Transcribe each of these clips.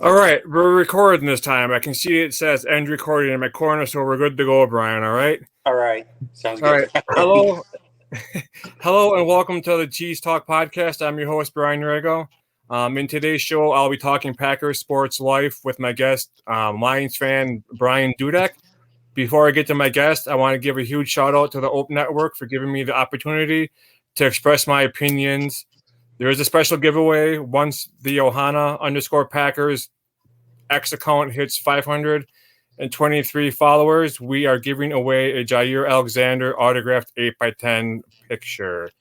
All right, we're recording this time. I can see it says end recording in my corner, so we're good to go, Brian. All right. All right. Sounds All good. right. Hello, hello, and welcome to the CheezeTalk podcast. I'm your host, Brian Rego. In today's show, I'll be talking Packers sports life with my guest, Lions fan Brian Dudek. Before I get to my guest, I want to give a huge shout out to the Open Network for giving me the opportunity to express my opinions. There is a special giveaway once the Ohana_Packers X account hits 523 followers. We are giving away a Jair Alexander autographed 8x10 picture.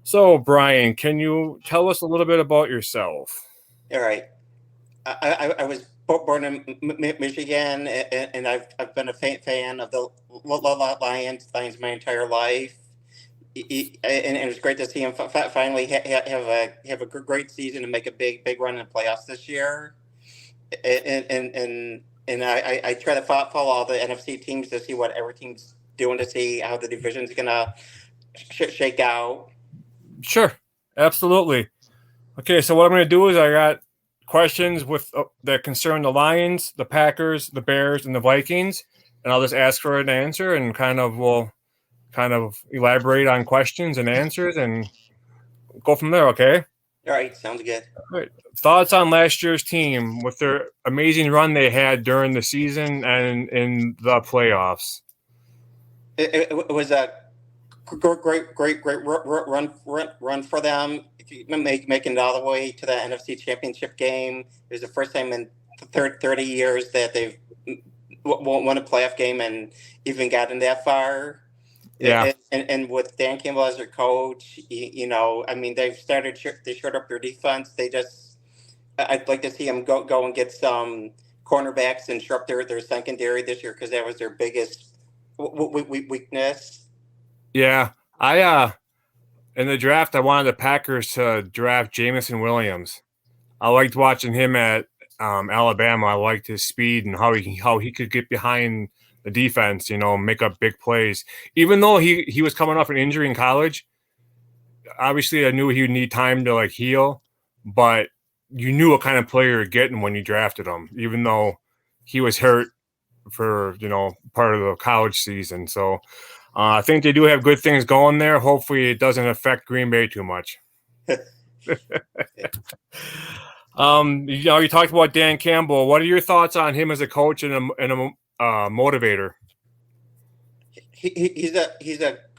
So, Brian, can you tell us a little bit about yourself? All right. I was born in Michigan, and I've been a fan of the Lions my entire life. And it was great to see him finally have a great season and make a big run in the playoffs this year. And I try to follow all the NFC teams to see what every team's doing, to see how the division's gonna shake out. Sure, absolutely. Okay, so what I'm going to do is I got questions that concern the Lions, the Packers, the Bears, and the Vikings, and I'll just ask for an answer and we'll elaborate on questions and answers and go from there. Okay. All right, sounds good. All right. Thoughts on last year's team with their amazing run they had during the season and in the playoffs? It was a great run for them. Making it all the way to the NFC Championship game. It was the first time in 30 years that they've won a playoff game and even gotten that far. Yeah. And with Dan Campbell as their coach, I mean, they showed up their defense. I'd like to see them go and get some cornerbacks and shore up their secondary this year, because that was their biggest weakness. Yeah. In the draft, I wanted the Packers to draft Jameson Williams. I liked watching him at Alabama. I liked his speed and how he could get behind the defense, make up big plays. Even though he was coming off an injury in college, obviously I knew he would need time to heal, but you knew what kind of player you're getting when you drafted him, even though he was hurt for, part of the college season. So I think they do have good things going there. Hopefully it doesn't affect Green Bay too much. You talked about Dan Campbell. What are your thoughts on him as a coach and a motivator? He's a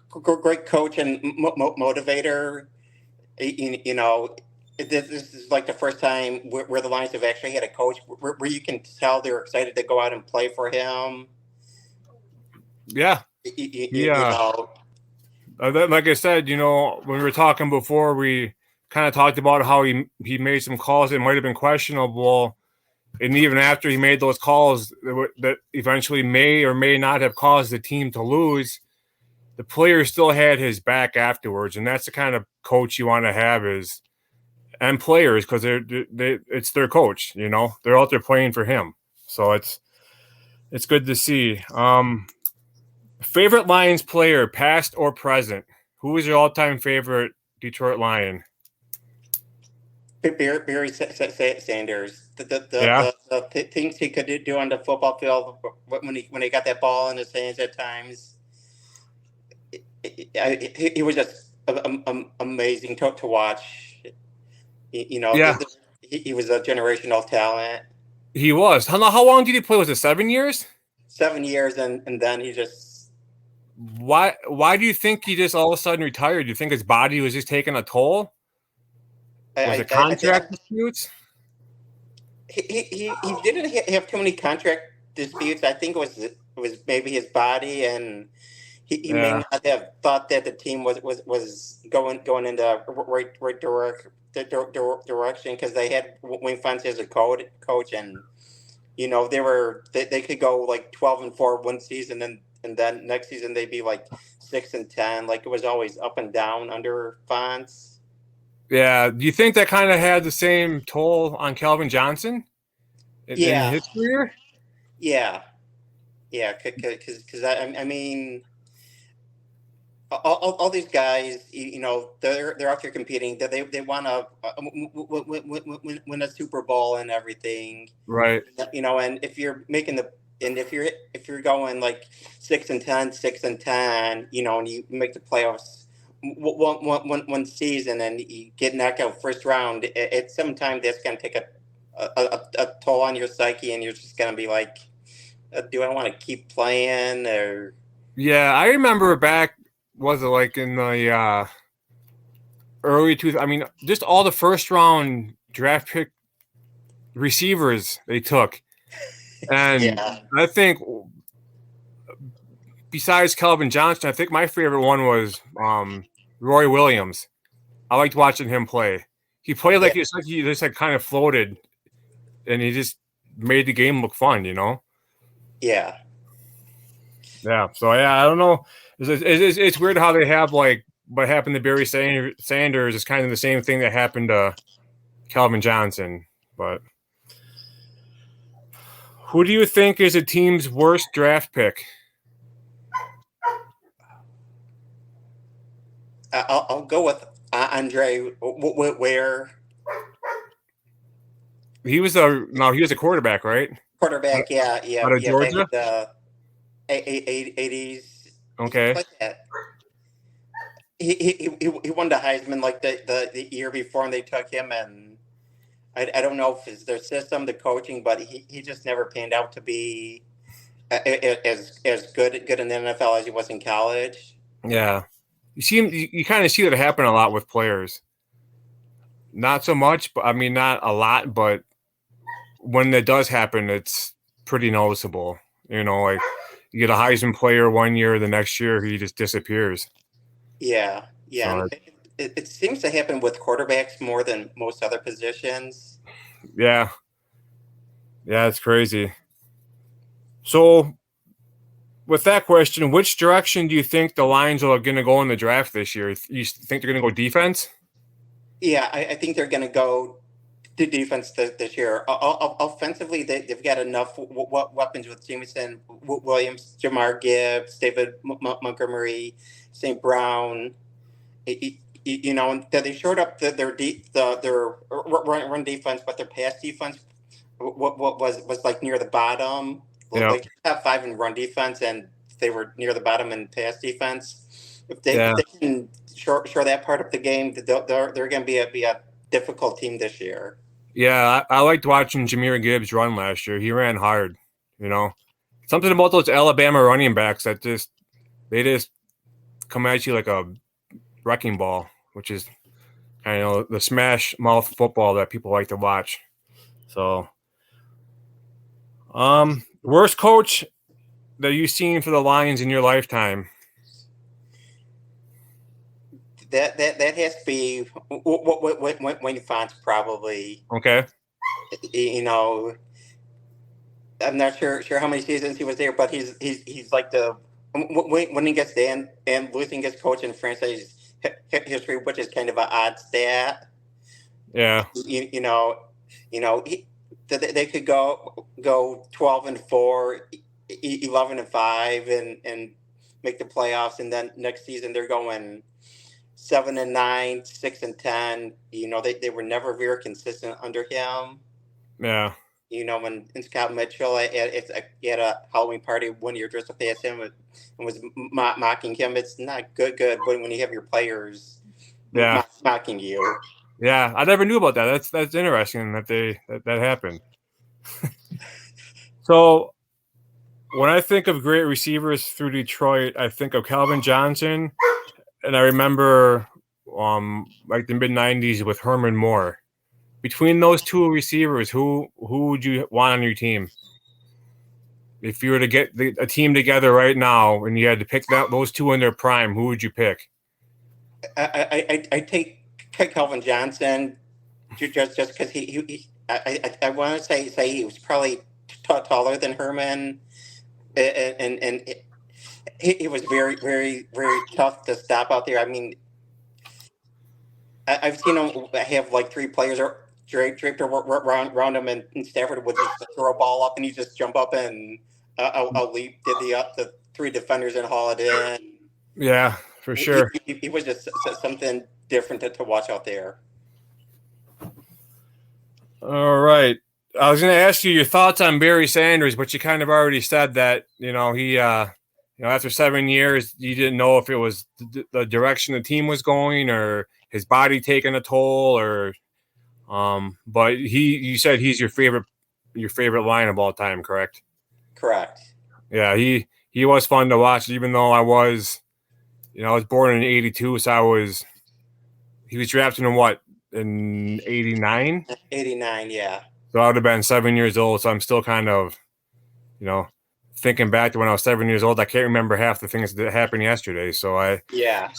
great coach and motivator. This is like the first time where the Lions have actually had a coach where you can tell they're excited to go out and play for him. Yeah. Like I said, when we were talking before, we kind of talked about how he made some calls that might have been questionable. And even after he made those calls that eventually may or may not have caused the team to lose, the player still had his back afterwards. And that's the kind of coach you want to have and players, because it's their coach, they're out there playing for him. So it's good to see. Favorite Lions player, past or present? Who is your all-time favorite Detroit Lion? Barry Sanders. The things he could do on the football field when he got that ball in his hands at times, he was just amazing to watch. He was a generational talent. He was. How long did he play? Was it 7 years? 7 years, and then he just. Why do you think he just all of a sudden retired? Do you think his body was just taking a toll? Was it contract disputes? He didn't have too many contract disputes. I think it was maybe his body, and he may not have thought that the team was going in the right direction, because they had Wayne Fontes as a coach, and they could go like 12-4 one season, and then next season they'd be like 6-10. Like, it was always up and down under Fonts. Yeah. Do you think that kind of had the same toll on Calvin Johnson in his career? Yeah. Because I mean, all these guys, they're out there competing. They want to win a Super Bowl and everything. Right. And if you're making if you're going like 6-10, 6-10, and you make the playoffs one season and you get knocked out first round, it's sometimes that's going to take a toll on your psyche, and you're just going to be like, do I want to keep playing? Or Yeah, I remember back, was it like in the early I mean, just all the first round draft pick receivers they took. And yeah, I think besides Calvin Johnson, I think my favorite one was Roy Williams. I liked watching him play. He played like yeah, he just had kind of floated, and he just made the game look fun, yeah. Yeah. So yeah, I don't know. It's weird how they have like what happened to Barry Sanders is kind of the same thing that happened to Calvin Johnson. But who do you think is a team's worst draft pick? I'll go with Andre Ware, He was a quarterback, right? quarterback. Yeah, Out yeah, of yeah. Back in Georgia. the 80s. He Okay. played that. He won the Heisman like the year before, and they took him. And I don't know if it's their system, the coaching, but he just never panned out to be as good in the NFL as he was in college. Yeah. You kind of see that happen a lot with players. Not so much, but I mean not a lot, but when it does happen, it's pretty noticeable. Like you get a Heisman player one year, the next year he just disappears. Yeah, yeah. So And it seems to happen with quarterbacks more than most other positions. yeah, it's crazy. So with that question, which direction do you think the Lions are going to go in the draft this year? You think they're going to go defense? Yeah, I think they're going to go to defense this year. Offensively, they've got enough weapons with Jameson, Williams, Jamar Gibbs, David Montgomery, St. Brown. And they showed up their run defense, but their pass defense was like near the bottom, Yeah, like top five in run defense, and they were near the bottom in pass defense. If they yeah, can shore that part of the game, they're going to be a difficult team this year. yeah. I liked watching Jahmyr Gibbs run last year. He ran hard. Something about those Alabama running backs that they just come at you like a wrecking ball, which is kind of the smash mouth football that people like to watch. So, worst coach that you've seen for the Lions in your lifetime? That has to be Wayne Fonts, probably. Okay. I'm not sure how many seasons he was there, but he's like the winning against and losing against coach in franchise history, which is kind of an odd stat. Yeah. They could go 12-4, 11-5, and make the playoffs, and then next season they're going 7-9, 6-10. They were never very consistent under him. Yeah. When Scott Mitchell at a Halloween party, one year dressed up as him and was mocking him. It's not good when you have your players mocking you. Yeah, I never knew about that. That's interesting that happened. So when I think of great receivers through Detroit, I think of Calvin Johnson, and I remember like the mid-90s with Herman Moore. Between those two receivers, who would you want on your team? If you were to get a team together right now and you had to pick those two in their prime, who would you pick? I take Calvin Johnson just because I want to say he was probably taller than Herman, and he was very, very, very tough to stop out there. I mean, I've seen him have like three players draped around him, and Stafford would just throw a ball up, and he just jump up and a leap, did the three defenders and haul it in. Yeah, for sure. He was just something different to watch out there. All right. I was going to ask you your thoughts on Barry Sanders, but you kind of already said that, he, after 7 years, you didn't know if it was the direction the team was going or his body taking a toll but you said he's your favorite line of all time, correct? Correct. Yeah. He was fun to watch, even though I was born in 82. So he was drafted in 89? 89, yeah. So I would have been 7 years old. So I'm still kind of, thinking back to when I was 7 years old. I can't remember half the things that happened yesterday. So Yeah.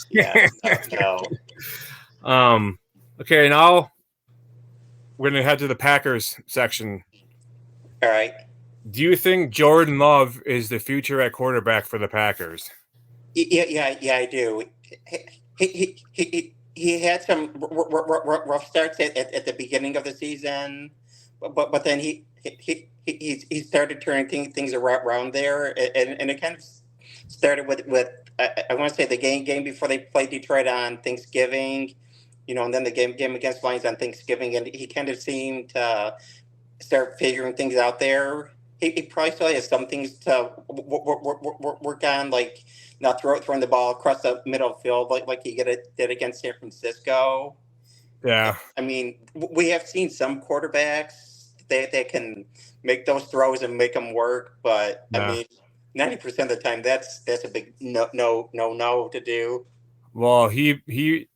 No. Okay, now we're going to head to the Packers section. All right. Do you think Jordan Love is the future at quarterback for the Packers? Yeah, I do. He had some rough starts at the beginning of the season, but then he started turning things around there, and it kind of started with I want to say the game before they played Detroit on Thanksgiving, and then the game against Lions on Thanksgiving, and he kind of seemed to start figuring things out there. He probably still has some things to work on, like not throwing the ball across the middle field like he did against San Francisco. Yeah. I mean, we have seen some quarterbacks that can make those throws and make them work, but yeah. I mean, 90% of the time, that's a big no to do. Well, he's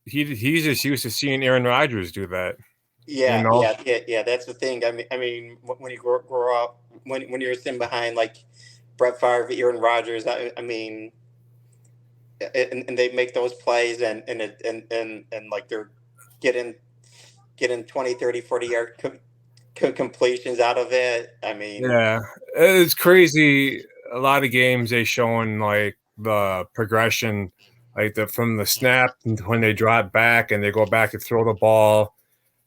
just used to seeing Aaron Rodgers do that. Yeah. That's the thing. I mean, when you grow up, when you're sitting behind like Brett Favre, Aaron Rodgers, I mean, and they make those plays and like they're getting 20, 30, 40 yard completions out of it. I mean, yeah, it's crazy. A lot of games they showing like the progression, like from the snap when they drop back and they go back to throw the ball.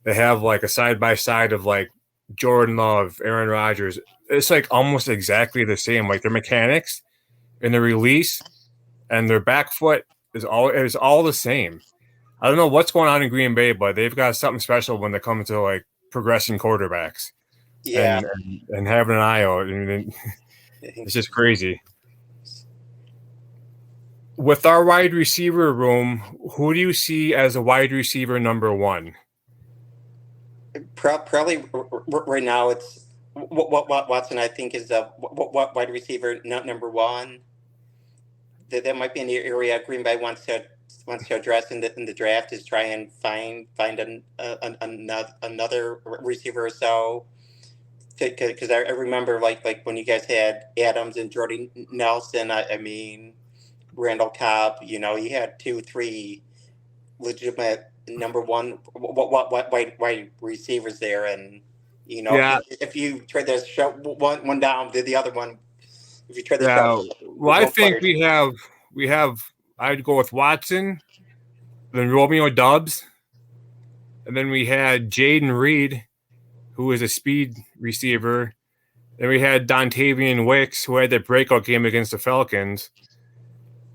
They have like a side by side of like Jordan Love, Aaron Rodgers. It's like almost exactly the same. Like their mechanics and their release and their back foot is all the same. I don't know what's going on in Green Bay, but they've got something special when they come to like progressing quarterbacks. Yeah, and having an eye out. I mean, it's just crazy. With our wide receiver room, who do you see as a wide receiver number one? Probably right now it's what Watson I think is what wide receiver number one. That might be an area Green Bay wants to address in the draft is try and find another receiver or so. Because I remember like when you guys had Adams and Jordy Nelson. I mean, Randall Cobb. You had 2-3 legitimate number one wide receivers there, and if you trade this one down, the other one. If you trade this shot, well, I think we have. I'd go with Watson, then Romeo Doubs, and then we had Jaden Reed, who is a speed receiver. Then we had Dontavian Wicks, who had that breakout game against the Falcons.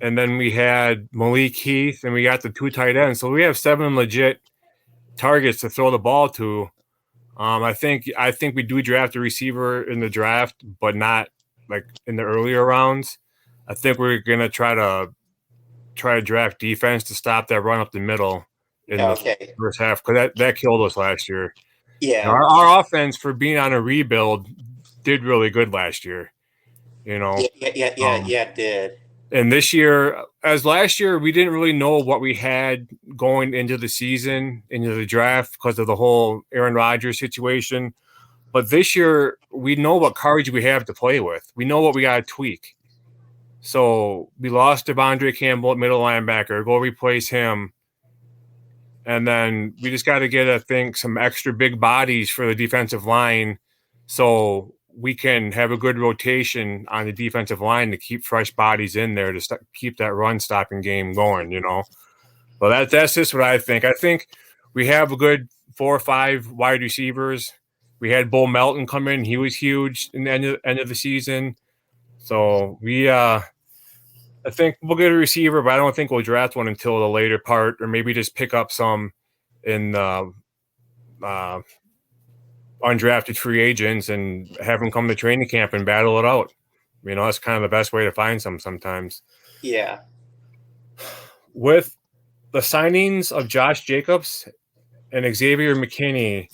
And then we had Malik Heath, and we got the 2 tight ends. So we have 7 legit targets to throw the ball to. I think we do draft a receiver in the draft, but not like in the earlier rounds. I think we're gonna try to draft defense to stop that run up the middle in the first half, because that killed us last year. Yeah, our offense, for being on a rebuild, did really good last year. Yeah, it did. And this year, as last year, we didn't really know what we had going into the season, into the draft, because of the whole Aaron Rodgers situation. But this year, we know what cards we have to play with. We know what we got to tweak. So we lost Devondre Campbell at middle linebacker. Go replace him. And then we just got to get, I think, some extra big bodies for the defensive line, so we can have a good rotation on the defensive line to keep fresh bodies in there to keep that run-stopping game going, But that's just what I think. I think we have a good 4 or 5 wide receivers. We had Bo Melton come in. He was huge in the end of the season. So we I think we'll get a receiver, but I don't think we'll draft one until the later part, or maybe just pick up some in undrafted free agents and have them come to training camp and battle it out. That's kind of the best way to find some sometimes. Yeah. With the signings of Josh Jacobs and Xavier McKinney,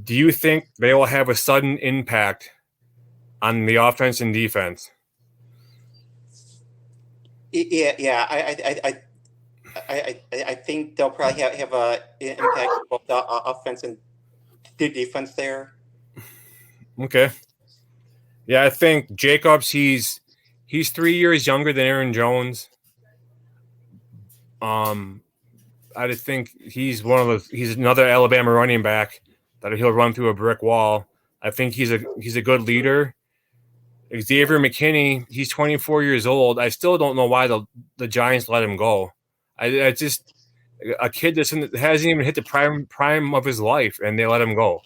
do you think they will have a sudden impact on the offense and defense? Yeah. I think they'll probably have a impact on both the offense and the defense there. Okay. Yeah, I think Jacobs, he's 3 years younger than Aaron Jones. I just think he's another Alabama running back that he'll run through a brick wall. I think he's a good leader. Xavier McKinney, he's 24 years old. I still don't know why the Giants let him go. I just a kid that hasn't even hit the prime of his life, and they let him go.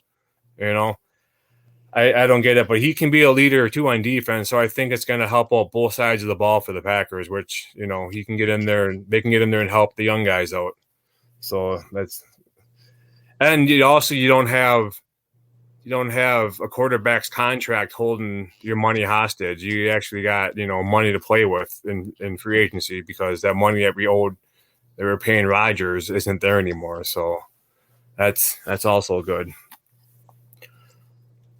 I don't get it, but he can be a leader too on defense. So I think it's going to help out both sides of the ball for the Packers, which he can get in there and they can get in there and help the young guys out. So and you don't have a quarterback's contract holding your money hostage. You actually got money to play with in free agency, because that money that we were paying Rodgers isn't there anymore. So that's also good.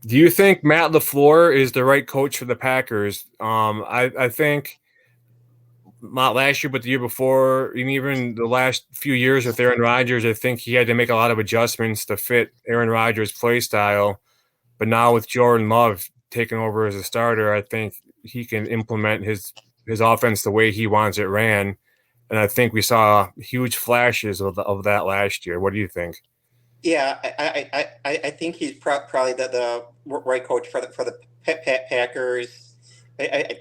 Do you think Matt LaFleur is the right coach for the Packers? I think not last year, but the year before, and even the last few years with Aaron Rodgers, I think he had to make a lot of adjustments to fit Aaron Rodgers' play style. But now with Jordan Love taking over as a starter, I think he can implement his offense the way he wants it ran. And I think we saw huge flashes of that last year. What do you think? Yeah, I think he's probably the right coach for the Packers. I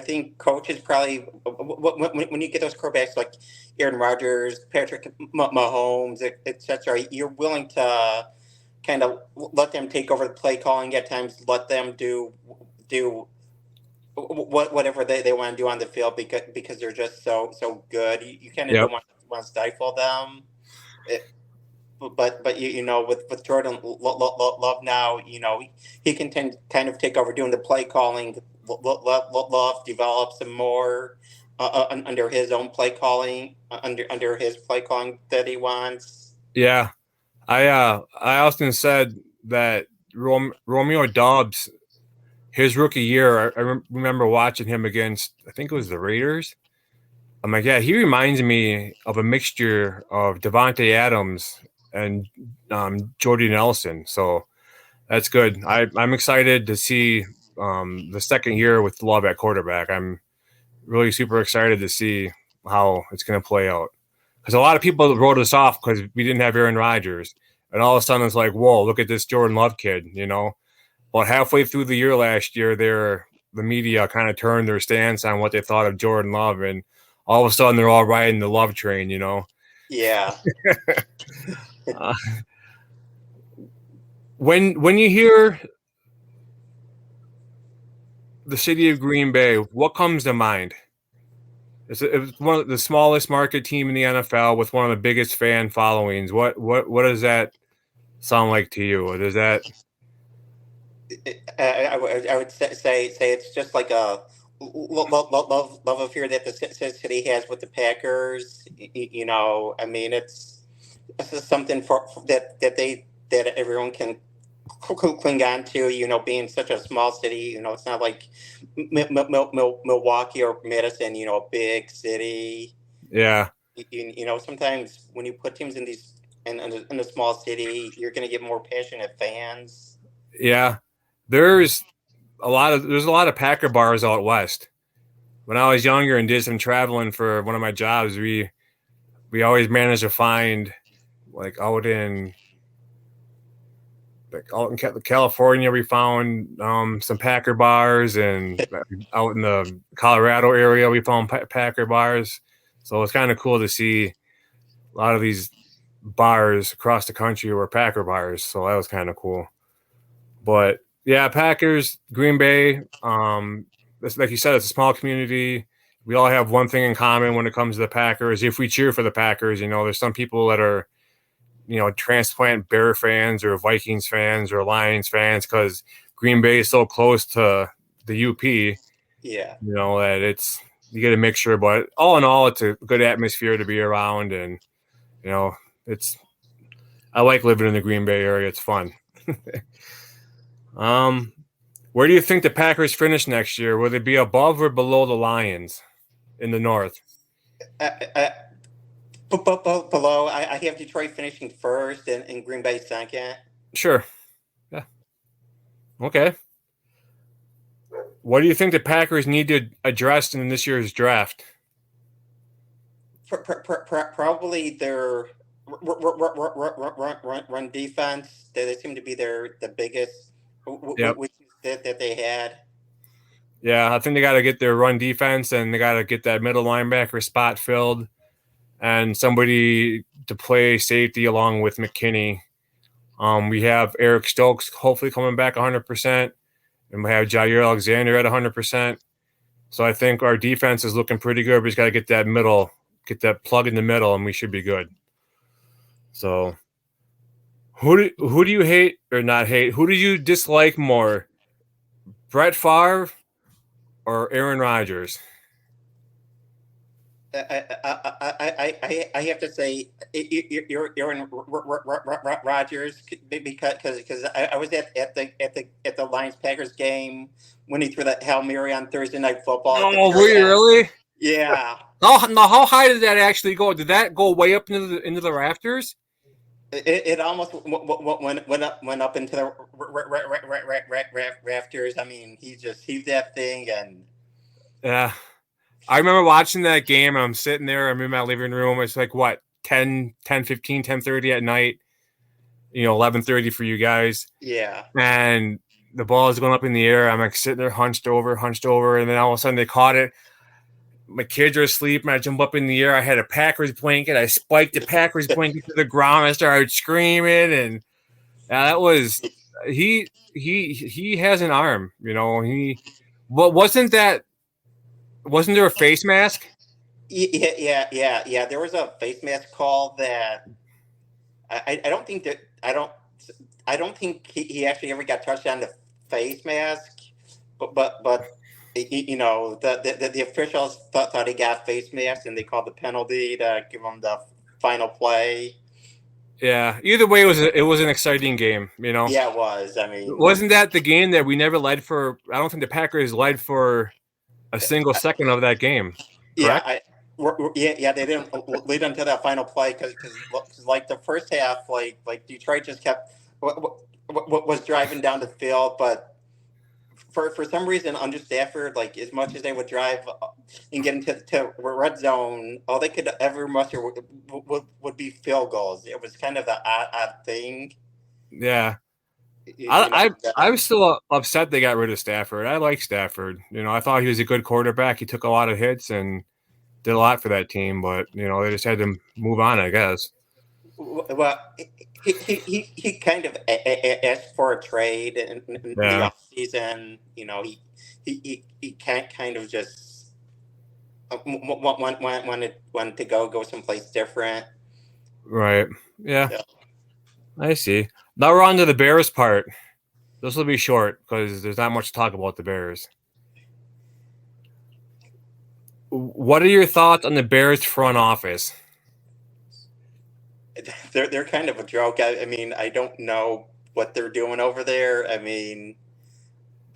think coaches probably, when you get those quarterbacks like Aaron Rodgers, Patrick Mahomes, etc., you're willing to kind of let them take over the play calling at times, let them do whatever they want to do on the field, because they're just so good. You kind of don't want to stifle them. But with Jordan Love now, he can kind of take over doing the play calling. Love develop some more under his own play calling, under his play calling that he wants. Yeah, I often said that Romeo Doubs, his rookie year, I remember watching him against, I think it was the Raiders. I'm like, yeah, he reminds me of a mixture of Devontae Adams and Jordy Nelson. So that's good. I'm excited to see the second year with Love at quarterback. I'm really super excited to see how it's going to play out. Because a lot of people wrote us off because we didn't have Aaron Rodgers. And all of a sudden it's like, whoa, look at this Jordan Love kid, But halfway through the year last year, the media kind of turned their stance on what they thought of Jordan Love. And all of a sudden they're all riding the Love train, Yeah. When you hear the city of Green Bay, what comes to mind? It's one of the smallest market team in the NFL with one of the biggest fan followings. What does that sound like to you? Does that? I would say it's just like a love affair that the city has with the Packers. I mean, it's something that everyone can cling on to. Being such a small city, it's not like Milwaukee or Madison. A big city. Yeah. Sometimes when you put teams in a small city, you're going to get more passionate fans. Yeah. There's a lot of Packer bars out west. When I was younger and did some traveling for one of my jobs, we always managed to find, like out in California, we found some Packer bars, and out in the Colorado area, we found Packer bars. So it's kind of cool to see a lot of these bars across the country were Packer bars. So that was kind of cool. But yeah, Packers, Green Bay. Like you said, it's a small community. we all have one thing in common when it comes to the Packers. If we cheer for the Packers, there's some people that are, transplant Bear fans or Vikings fans or Lions fans because Green Bay is so close to the UP. Yeah. That you get a mixture, but all in all, it's a good atmosphere to be around, and I like living in the Green Bay area. It's fun. Where do you think the Packers finish next year? Will they be above or below the Lions in the North? Below, I have Detroit finishing first and Green Bay second. Sure. Yeah. Okay. What do you think the Packers need to address in this year's draft? Probably their run defense. They seem to be the biggest Yep. that they had. Yeah, I think they got to get their run defense, and they got to get that middle linebacker spot filled, and somebody to play safety along with McKinney. We have Eric Stokes hopefully coming back 100%, and we have Jair Alexander at 100%. So I think our defense is looking pretty good. We just got to get that plug in the middle, and we should be good. So who do you hate or not hate? Who do you dislike more, Brett Favre or Aaron Rodgers? I have to say Aaron Rodgers because I was at the Lions Packers game when he threw that Hail Mary on Thursday Night Football. Oh, were you really? Yeah. How high did that actually go? Did that go way up into the rafters? It almost went up into the rafters. I mean, he's that thing, and yeah. I remember watching that game. I'm sitting there. I'm in my living room. It's like, what, 10, 15, 10:30 at night, 11:30 for you guys. Yeah. And the ball is going up in the air. I'm like sitting there hunched over. And then all of a sudden they caught it. My kids are asleep, and I jump up in the air. I had a Packers blanket. I spiked the Packers blanket to the ground. I started screaming, and that was he has an arm, wasn't there a face mask? Yeah. There was a face mask call that I don't think he actually ever got touched on the face mask, but the officials thought he got face mask, and they called the penalty to give him the final play. Yeah. Either way, it was an exciting game. Yeah, it was. I mean, wasn't that the game that we never led for? I don't think the Packers led for a single second of that game. Correct? Yeah. They didn't lead until that final play because like the first half, like Detroit just kept was driving down the field, but for some reason under Stafford, like as much as they would drive and get into red zone, all they could ever muster would be field goals. It was kind of the odd thing. Yeah. I'm still upset they got rid of Stafford. I like Stafford. I thought he was a good quarterback. He took a lot of hits and did a lot for that team, but they just had to move on, I guess. Well, he kind of asked for a trade in the offseason. He kind of just wanted to go someplace different. Right. Yeah. So. I see. Now we're on to the Bears part. This will be short because there's not much to talk about the Bears. What are your thoughts on the Bears front office? They're kind of a joke. I mean, I don't know what they're doing over there. I mean,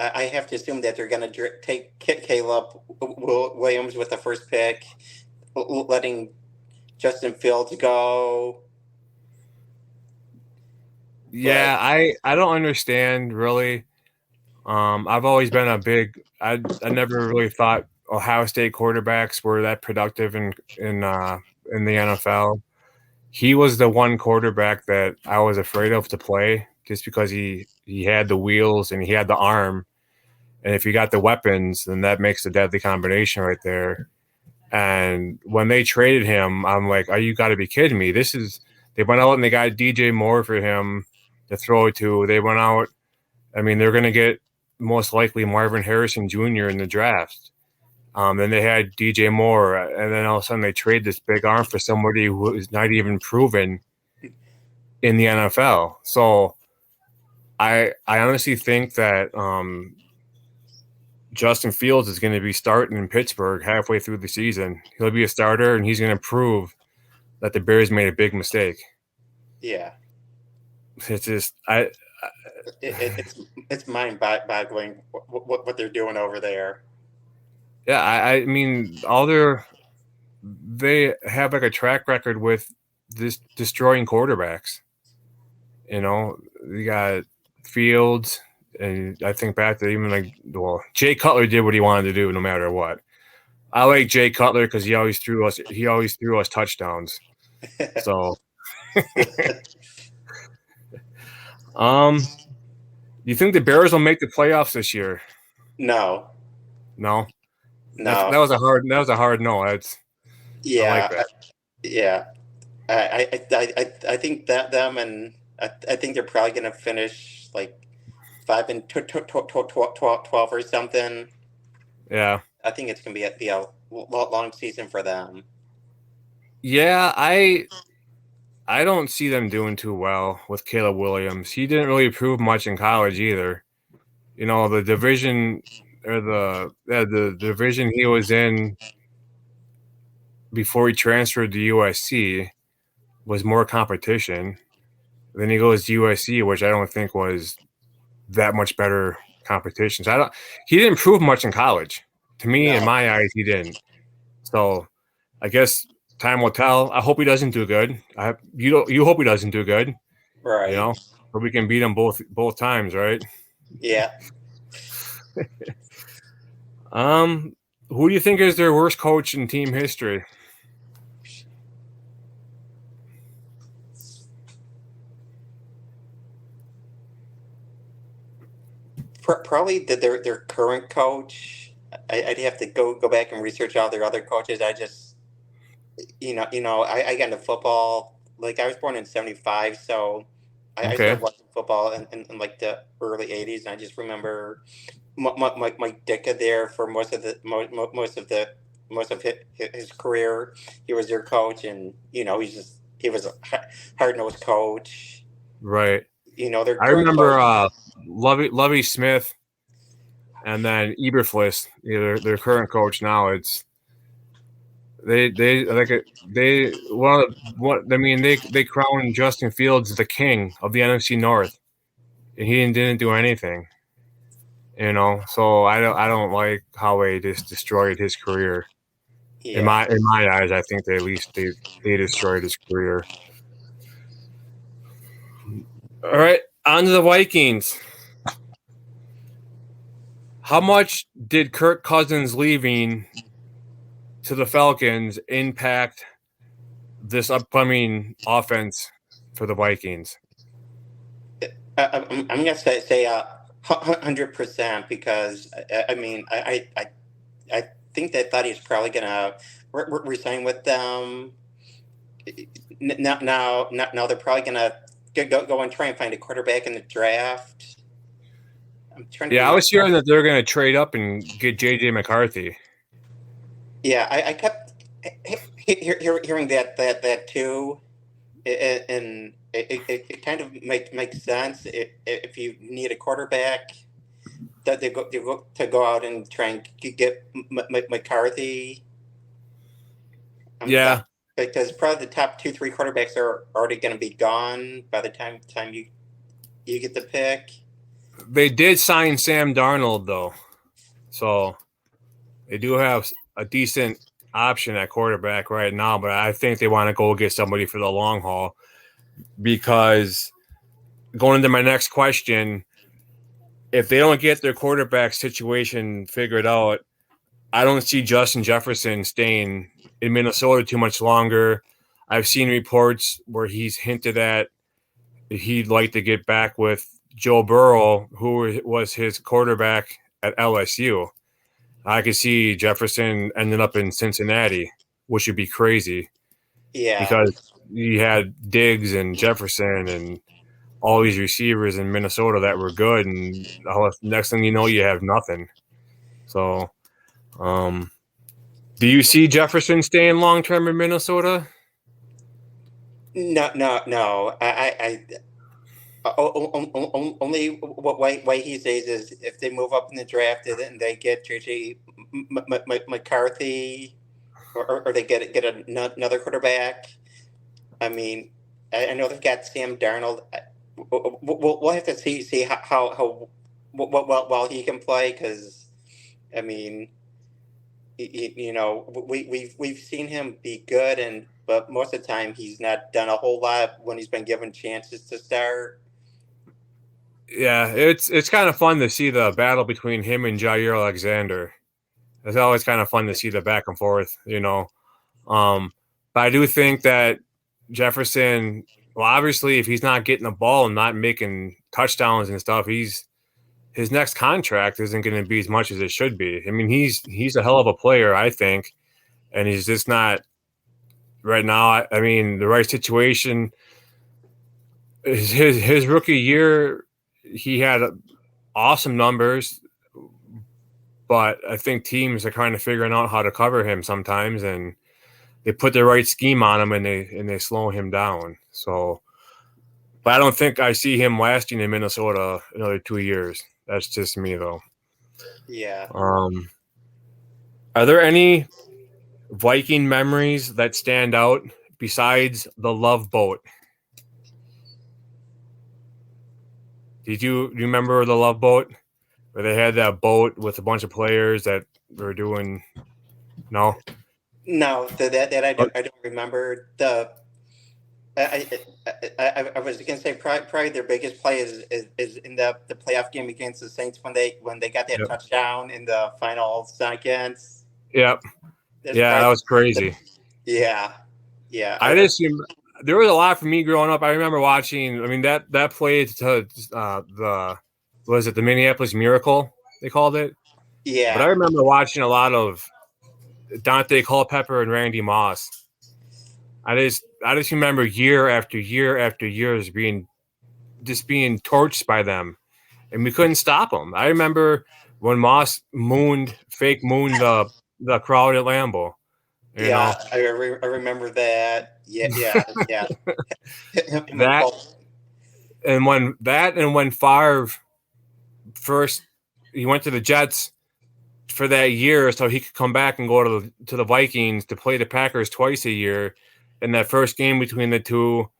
I have to assume that they're going to take Caleb Williams with the first pick, letting Justin Fields go. Yeah, I don't understand really. I've always been I never really thought Ohio State quarterbacks were that productive in the NFL. He was the one quarterback that I was afraid of to play just because he had the wheels and he had the arm. And if you got the weapons, then that makes a deadly combination right there. And when they traded him, I'm like, oh, you got to be kidding me. They went out and they got DJ Moore for him to throw it to. They went out. I mean, they're going to get most likely Marvin Harrison Jr. in the draft. Then they had DJ Moore, and then all of a sudden they trade this big arm for somebody who is not even proven in the NFL. So I honestly think that Justin Fields is going to be starting in Pittsburgh halfway through the season. He'll be a starter, and he's going to prove that the Bears made a big mistake. Yeah. It's just it's mind-boggling what they're doing over there. Yeah, I mean, they have like a track record with this destroying quarterbacks. You know, you got Fields, and I think back to even Jay Cutler did what he wanted to do no matter what. I like Jay Cutler because he always threw us touchdowns. So, you think the Bears will make the playoffs this year? No. That was a hard no. I like that. Yeah. I think that them and I think they're probably going to finish like 5-12 or something. Yeah. I think it's going to be a long season for them. Yeah, I don't see them doing too well with Caleb Williams. He didn't really prove much in college either. You know, the division or the division he was in before he transferred to USC was more competition. Then he goes to USC, which I don't think was that much better competition. So he didn't prove much in college. To me, in my eyes, he didn't. So I guess time will tell. I hope he doesn't do good. You hope he doesn't do good, right? You know, so we can beat him both times, right? Yeah. Who do you think is their worst coach in team history? Probably their current coach. I'd have to go back and research all their other coaches. I just, I got into football. Like I was born in '75, so I started watching football in like the early '80s, and I just remember Mike Ditka there for most of his career. He was their coach, and he was a hard-nosed coach. Right. I remember Lovie Smith, and then Eberflus, their current coach now. It's they crowned Justin Fields the king of the NFC North, and he didn't do anything. So I don't like how they just destroyed his career. Yeah. In my eyes, I think they destroyed his career. All right, on to the Vikings. How much did Kirk Cousins leaving to the Falcons impact this upcoming offense for the Vikings? I'm going to say 100% because I think they thought he was probably going to resign with them. Now they're probably going to go and try and find a quarterback in the draft. I was hearing that they're going to trade up and get JJ McCarthy. Yeah, I kept hearing that too, and it kind of makes sense if you need a quarterback that they go out and try and get McCarthy. Yeah, because probably the top 2-3 quarterbacks are already going to be gone by the time you get the pick. They did sign Sam Darnold though, so they do have a decent option at quarterback right now. But I think they want to go get somebody for the long haul, because going into my next question, if they don't get their quarterback situation figured out, I don't see Justin Jefferson staying in Minnesota too much longer. I've seen reports where he's hinted at he'd like to get back with Joe Burrow, who was his quarterback at LSU. I could see Jefferson ending up in Cincinnati, which would be crazy. Yeah. Because you had Diggs and Jefferson and all these receivers in Minnesota that were good, and next thing you know, you have nothing. So, Do you see Jefferson staying long term in Minnesota? No. Only what way he says is if they move up in the draft and they get JJ McCarthy or they get another quarterback. I mean, I know they've got Sam Darnold. We'll have to see how well he can play because I mean, we've seen him be good but most of the time he's not done a whole lot when he's been given chances to start. Yeah, it's kind of fun to see the battle between him and Jair Alexander. It's always kind of fun to see the back and forth, But I do think that Jefferson, well, obviously, if he's not getting the ball and not making touchdowns and stuff, his next contract isn't going to be as much as it should be. I mean, he's a hell of a player, I think, and he's just not right now. I mean, the right situation. His rookie year, he had awesome numbers, but I think teams are kind of figuring out how to cover him sometimes, and they put the right scheme on him and they slow him down. So, but I don't think I see him lasting in Minnesota another 2 years. That's just me, though. Yeah. Are there any Viking memories that stand out besides the Love Boat? Do you remember the Love Boat, where they had that boat with a bunch of players that were doing? No, that I don't remember. I was going to say probably their biggest play is in the playoff game against the Saints when they got that touchdown in the final seconds. Yep. Yeah, that was crazy. Yeah. I just there was a lot for me growing up. I remember watching. I mean that play to the the Minneapolis Miracle they called it. Yeah. But I remember watching a lot of Dante Culpepper and Randy Moss. I just remember year after year after years being torched by them, and we couldn't stop them. I remember when Moss fake mooned the crowd at Lambeau. You know? I remember that. Yeah. When Favre first he went to the Jets for that year, so he could come back and go to the Vikings to play the Packers twice a year. In that first game between the two,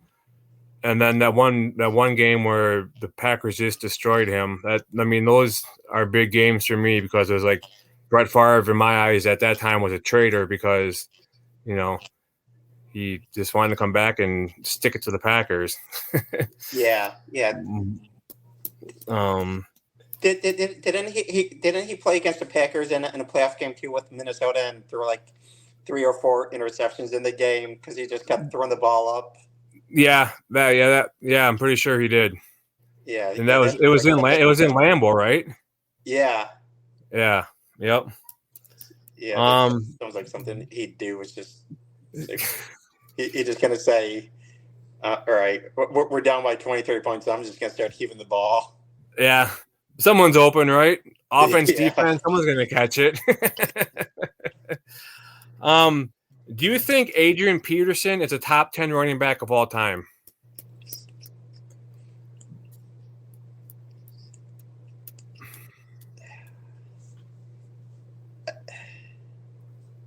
and then that one game where the Packers just destroyed him. Those are big games for me because it was like Brett Favre, in my eyes, at that time was a traitor because, he just wanted to come back and stick it to the Packers. Yeah. Didn't he play against the Packers in a playoff game too with Minnesota and threw like 3 or 4 interceptions in the game because he just kept throwing the ball up? Yeah, I'm pretty sure he did. Yeah, and it was in Lambeau, right? Yeah. Yeah. Yep. Yeah. Sounds like something he'd do was just he just kind of say, "All right, we're down by 23 points. So I'm just gonna start heaving the ball." Yeah, someone's open, right? Offense, defense, someone's gonna catch it. Do you think Adrian Peterson is a top 10 running back of all time?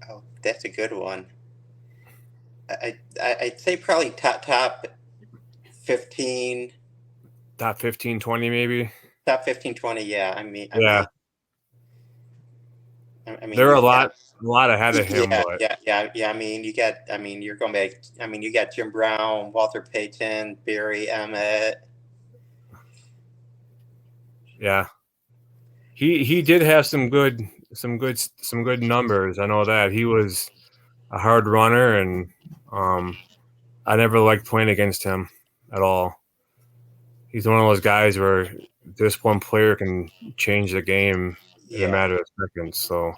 Oh, that's a good one. I'd say probably top 15. Top 15, 20 maybe? Top 15, 20, yeah. I mean, there are a lot ahead of him. Yeah. You're going back. You got Jim Brown, Walter Payton, Barry Emmett. Yeah, he did have some good numbers. I know that he was a hard runner, and I never liked playing against him at all. He's one of those guys where this one player can change the game in a matter of seconds. So,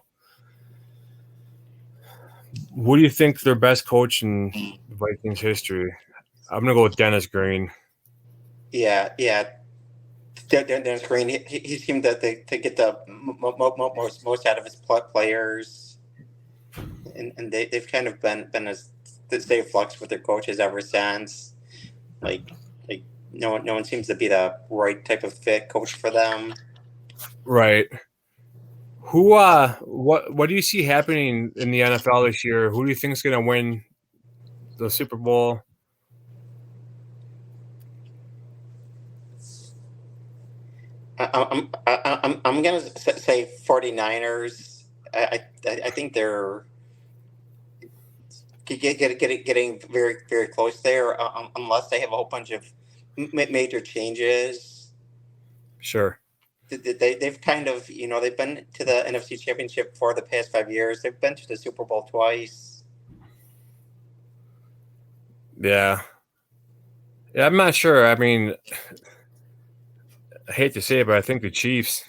who do you think is their best coach in Vikings history? I'm gonna go with Dennis Green. Yeah. Dennis Green. He seemed to get the most out of his players. and they've kind of been a state flux with their coaches ever since. Like like no one seems to be the right type of fit coach for them. Right. What do you see happening in the NFL this year? Who do you think is going to win the Super Bowl? I'm gonna say 49ers. I think they're getting very very close there, unless they have a whole bunch of major changes. Sure. They've kind of they've been to the NFC Championship for the past 5 years. They've been to the Super Bowl twice. Yeah. Yeah, I'm not sure. I mean, I hate to say it, but I think the Chiefs,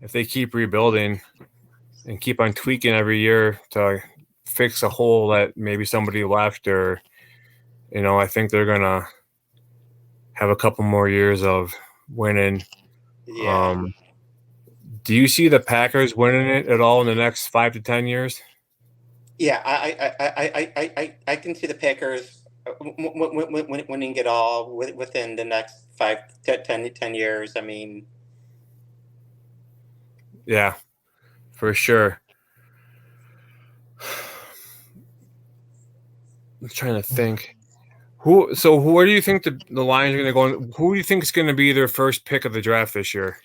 if they keep rebuilding and keep on tweaking every year to fix a hole that maybe somebody left, or I think they're gonna have a couple more years of winning. Yeah. Do you see the Packers winning it at all in the next 5 to 10 years? Yeah, I can see the Packers winning it all within the next 5 to 10 years. I mean, yeah, for sure. I'm trying to think. Where do you think the Lions are going to go? Who do you think is going to be their first pick of the draft this year?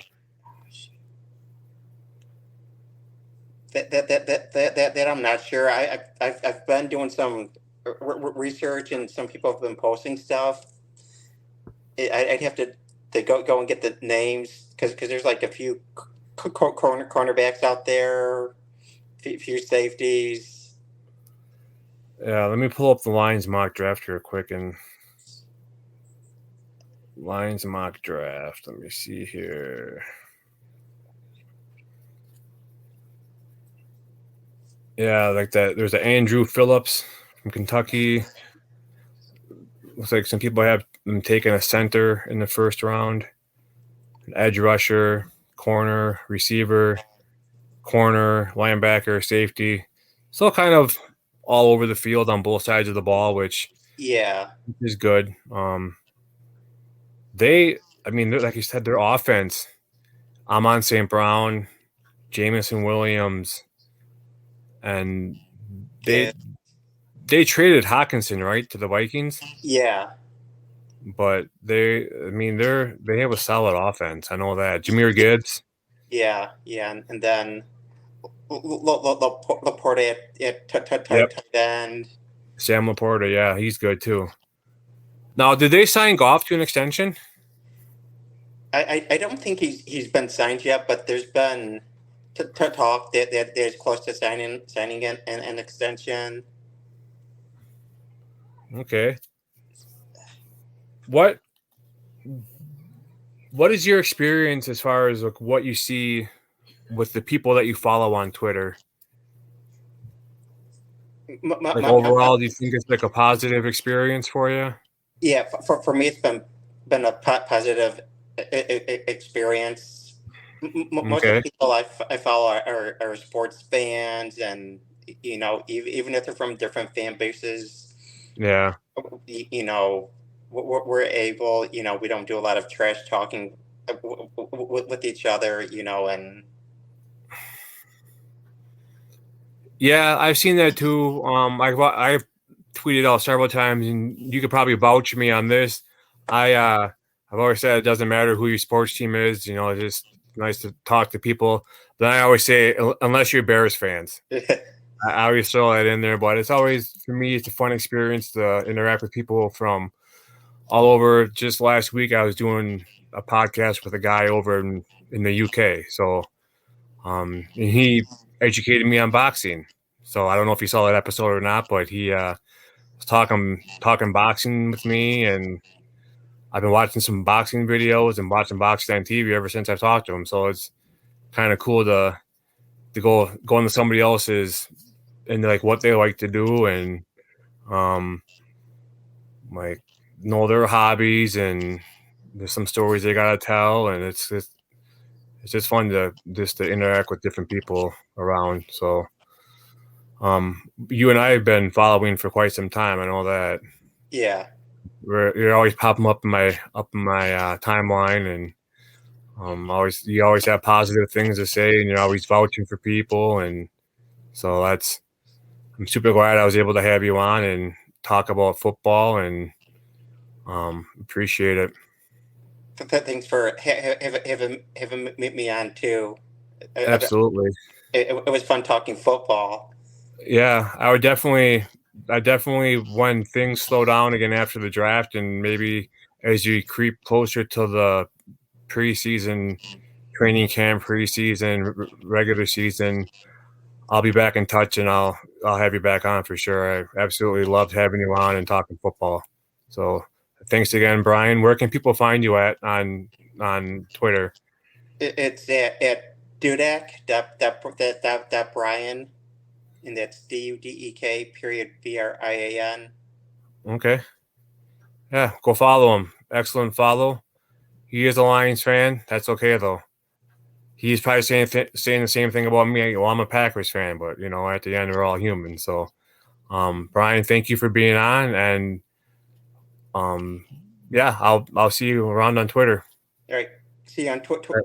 That I'm not sure. I've been doing some research, and some people have been posting stuff. I'd have to go and get the names, because there's like a few cornerbacks out there, few safeties. Yeah, let me pull up the Lions mock draft real quick. And Lions mock draft. Let me see here. Yeah, like that. There's an Andrew Phillips from Kentucky. Looks like some people have them taking a center in the first round, an edge rusher, corner, receiver, corner, linebacker, safety. So kind of all over the field on both sides of the ball, which is good. Like you said, their offense, Amon St. Brown, Jamison Williams, and they traded Hawkinson, right, to the Vikings. Yeah. But they have a solid offense. I know that. Jahmyr Gibbs. Yeah, and then Laporte at tight end. Sam Laporta, yeah, he's good too. Now, did they sign Goff to an extension? I don't think he's been signed yet, but there's been talk that there's close to signing an extension. Okay. What is your experience as far as like what you see with the people that you follow on Twitter? Like overall, do you think it's like a positive experience for you? Yeah, for me, it's been a positive experience. Most of the people I follow are sports fans, and even if they're from different fan bases, yeah, we're able. We don't do a lot of trash talking with each other. And yeah, I've seen that too. I've tweeted out several times, and you could probably vouch me on this. I've always said it doesn't matter who your sports team is. It's just nice to talk to people. Then I always say, unless you're Bears fans, I always throw that in there. But it's always, for me, it's a fun experience to interact with people from all over. Just last week, I was doing a podcast with a guy over in the UK. So, and he educated me on boxing. So I don't know if you saw that episode or not, but he was talking boxing with me, and I've been watching some boxing videos and watching boxing on TV ever since I've talked to him. So it's kind of cool to go into somebody else's and like what they like to do, and like know their hobbies, and there's some stories they gotta tell, and it's just fun to interact with different people around. So You and I have been following for quite some time. I know that. Yeah. You're always popping up in my timeline, and you always have positive things to say, and you're always vouching for people, and so I'm super glad I was able to have you on and talk about football, and appreciate it. Thanks for having me on too. Absolutely. It was fun talking football. Yeah, I definitely, when things slow down again after the draft, and maybe as you creep closer to the preseason, training camp, preseason, regular season, I'll be back in touch, and I'll have you back on for sure. I absolutely loved having you on and talking football. So thanks again, Brian. Where can people find you at on Twitter? It's at Dudek, that Brian, and that's Dudek period Brian. Okay. Yeah, go follow him. Excellent follow. He is a Lions fan. That's okay though. He's probably saying the same thing about me. Well, I'm a Packers fan, but at the end, we're all human. So, Brian, thank you for being on, and yeah, I'll see you around on Twitter. All right. See you on Twitter,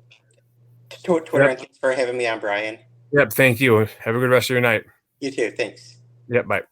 Yep. and thanks for having me on, Brian. Yep. Thank you. Have a good rest of your night. You too. Thanks. Yep. Bye.